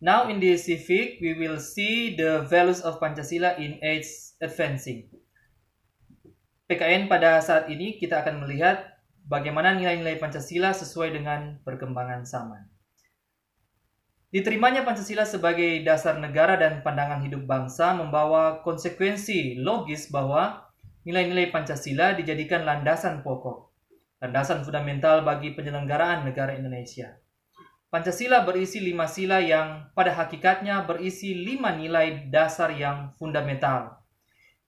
Now in this civic, we will see the values of Pancasila in age advancing. PKN pada saat ini kita akan melihat bagaimana nilai-nilai Pancasila sesuai dengan perkembangan zaman. Diterimanya Pancasila sebagai dasar negara dan pandangan hidup bangsa membawa konsekuensi logis bahwa nilai-nilai Pancasila dijadikan landasan pokok, landasan fundamental bagi penyelenggaraan negara Indonesia. Pancasila berisi 5 sila yang pada hakikatnya berisi 5 nilai dasar yang fundamental.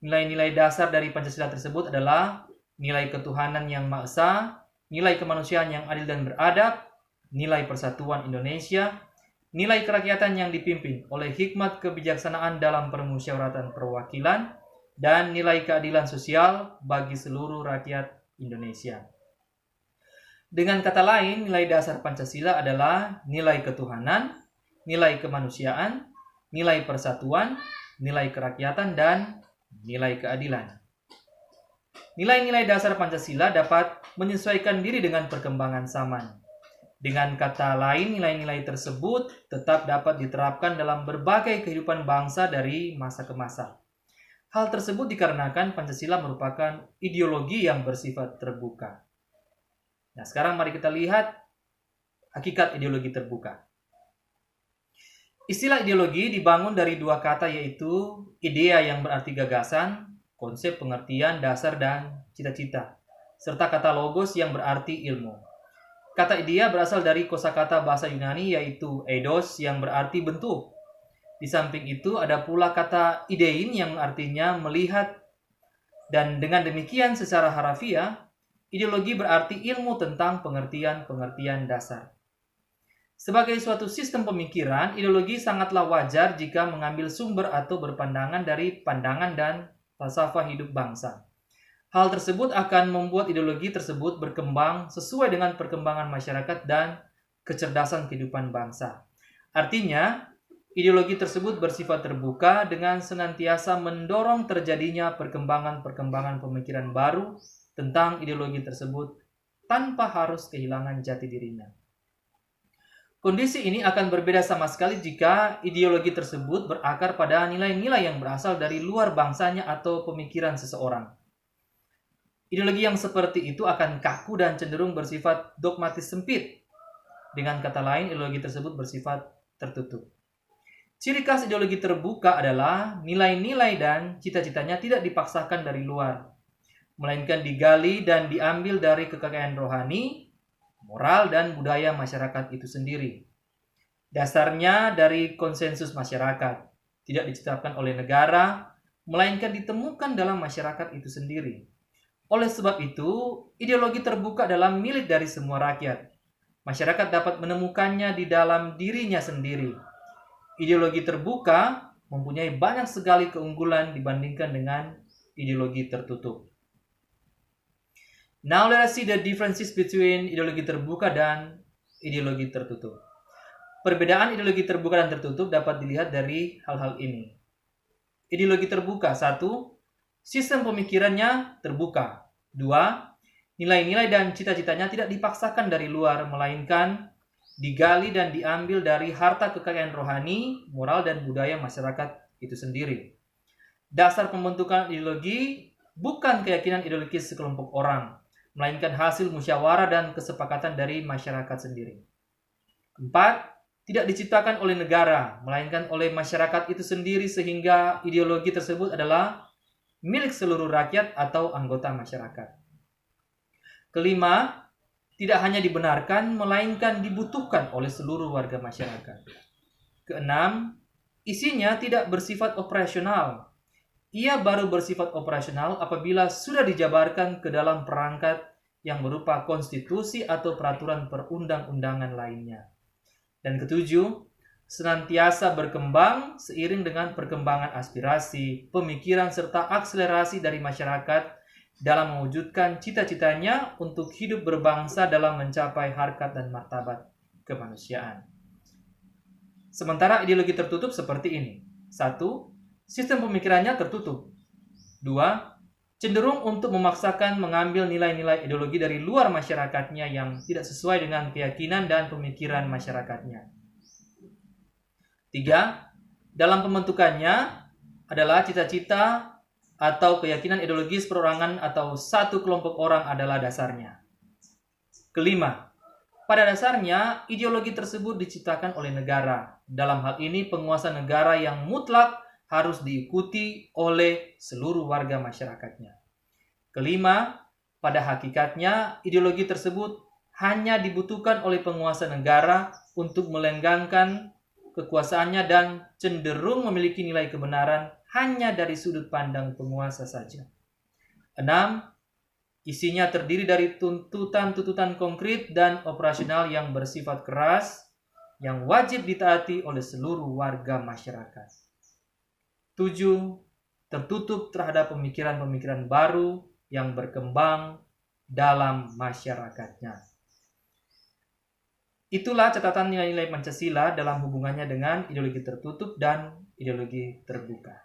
Nilai-nilai dasar dari Pancasila tersebut adalah nilai ketuhanan yang Maha Esa, nilai kemanusiaan yang adil dan beradab, nilai persatuan Indonesia, nilai kerakyatan yang dipimpin oleh hikmat kebijaksanaan dalam permusyawaratan perwakilan, dan nilai keadilan sosial bagi seluruh rakyat Indonesia. Dengan kata lain, nilai dasar Pancasila adalah nilai ketuhanan, nilai kemanusiaan, nilai persatuan, nilai kerakyatan, dan nilai keadilan. Nilai-nilai dasar Pancasila dapat menyesuaikan diri dengan perkembangan zaman. Dengan kata lain, nilai-nilai tersebut tetap dapat diterapkan dalam berbagai kehidupan bangsa dari masa ke masa. Hal tersebut dikarenakan Pancasila merupakan ideologi yang bersifat terbuka. Nah, sekarang mari kita lihat hakikat ideologi terbuka. Istilah ideologi dibangun dari 2 kata, yaitu idea yang berarti gagasan, konsep pengertian dasar dan cita-cita, serta kata logos yang berarti ilmu. Kata idea berasal dari kosakata bahasa Yunani yaitu eidos yang berarti bentuk. Di samping itu ada pula kata idein yang artinya melihat. Dan dengan demikian secara harafiah, ideologi berarti ilmu tentang pengertian-pengertian dasar. Sebagai suatu sistem pemikiran, ideologi sangatlah wajar jika mengambil sumber atau berpandangan dari pandangan dan falsafah hidup bangsa. Hal tersebut akan membuat ideologi tersebut berkembang sesuai dengan perkembangan masyarakat dan kecerdasan kehidupan bangsa. Artinya, ideologi tersebut bersifat terbuka dengan senantiasa mendorong terjadinya perkembangan-perkembangan pemikiran baru tentang ideologi tersebut tanpa harus kehilangan jati dirinya. Kondisi ini akan berbeda sama sekali jika ideologi tersebut berakar pada nilai-nilai yang berasal dari luar bangsanya atau pemikiran seseorang. Ideologi yang seperti itu akan kaku dan cenderung bersifat dogmatis sempit. Dengan kata lain, ideologi tersebut bersifat tertutup. Ciri khas ideologi terbuka adalah nilai-nilai dan cita-citanya tidak dipaksakan dari luar, melainkan digali dan diambil dari kekayaan rohani, moral, dan budaya masyarakat itu sendiri. Dasarnya dari konsensus masyarakat, tidak diciptakan oleh negara, melainkan ditemukan dalam masyarakat itu sendiri. Oleh sebab itu, ideologi terbuka adalah milik dari semua rakyat. Masyarakat dapat menemukannya di dalam dirinya sendiri. Ideologi terbuka mempunyai banyak sekali keunggulan dibandingkan dengan ideologi tertutup. Now let us see the differences between ideologi terbuka dan ideologi tertutup. Perbedaan ideologi terbuka dan tertutup dapat dilihat dari hal-hal ini. Ideologi terbuka, 1. Sistem pemikirannya terbuka. 2. Nilai-nilai dan cita-citanya tidak dipaksakan dari luar, melainkan digali dan diambil dari harta kekayaan rohani, moral, dan budaya masyarakat itu sendiri. Dasar pembentukan ideologi bukan keyakinan ideologis sekelompok orang, melainkan hasil musyawarah dan kesepakatan dari masyarakat sendiri. 4. Tidak diciptakan oleh negara, melainkan oleh masyarakat itu sendiri, sehingga ideologi tersebut adalah milik seluruh rakyat atau anggota masyarakat. 5. Tidak hanya dibenarkan, melainkan dibutuhkan oleh seluruh warga masyarakat. 6. Isinya tidak bersifat operasional. Ia baru bersifat operasional apabila sudah dijabarkan ke dalam perangkat yang berupa konstitusi atau peraturan perundang-undangan lainnya. Dan 7, senantiasa berkembang seiring dengan perkembangan aspirasi, pemikiran, serta akselerasi dari masyarakat dalam mewujudkan cita-citanya untuk hidup berbangsa dalam mencapai harkat dan martabat kemanusiaan. Sementara ideologi tertutup seperti ini. 1. Sistem pemikirannya tertutup. 2. Cenderung untuk memaksakan mengambil nilai-nilai ideologi dari luar masyarakatnya yang tidak sesuai dengan keyakinan dan pemikiran masyarakatnya. 3. Dalam pembentukannya adalah cita-cita atau keyakinan ideologis perorangan atau satu kelompok orang adalah dasarnya. Kelima, pada dasarnya ideologi tersebut diciptakan oleh negara. Dalam hal ini penguasa negara yang mutlak harus diikuti oleh seluruh warga masyarakatnya. Kelima, pada hakikatnya ideologi tersebut hanya dibutuhkan oleh penguasa negara untuk melenggangkan kekuasaannya dan cenderung memiliki nilai kebenaran hanya dari sudut pandang penguasa saja. 6. Isinya terdiri dari tuntutan-tuntutan konkret dan operasional yang bersifat keras yang wajib ditaati oleh seluruh warga masyarakat. 7. Tertutup terhadap pemikiran-pemikiran baru yang berkembang dalam masyarakatnya. Itulah catatan nilai-nilai Pancasila dalam hubungannya dengan ideologi tertutup dan ideologi terbuka.